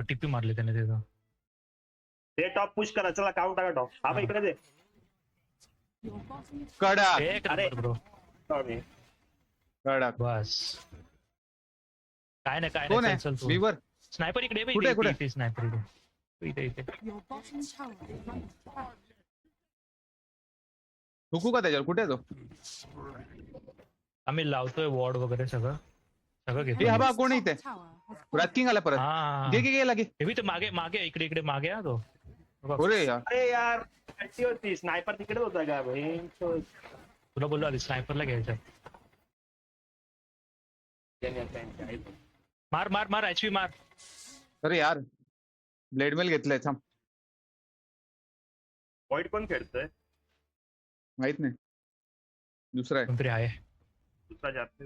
टिपी मारली त्याने तिथं. ते टॉप पुश करा, चला काउंट टाका टॉप. हा इकडे दे. कडक एक अरे. Number bro. Sorry. कडक. बस काय नाही कोण आहे चल तू. वीवर? स्नायपर इकडे आहे बे, कुठे, कुठे? इथे स्नायपर इथे. हुकू का त्याच्यावर? कुठे आहे तो? आम्ही लावतोय वॉर्ड वगैरे सगळं ए घेतो. हा बा कोण आहे इथे? रात किंग आला परत. हा घे लागे. हे बी तर मागे मागे इकडे मागे हा तो. अरे यार अरे यार अशी होती स्नायपर तिकडे होता का भाई. तुला बोललो आधी स्नायपरला घ्यायचं. मार एचपी मार. अरे यार ब्लेडमेल घेतलंय थांब. पॉईंट कोण खेळतोय? माहित नाही दुसरा आहे. कोणतरी आहे. दुसरा जास्त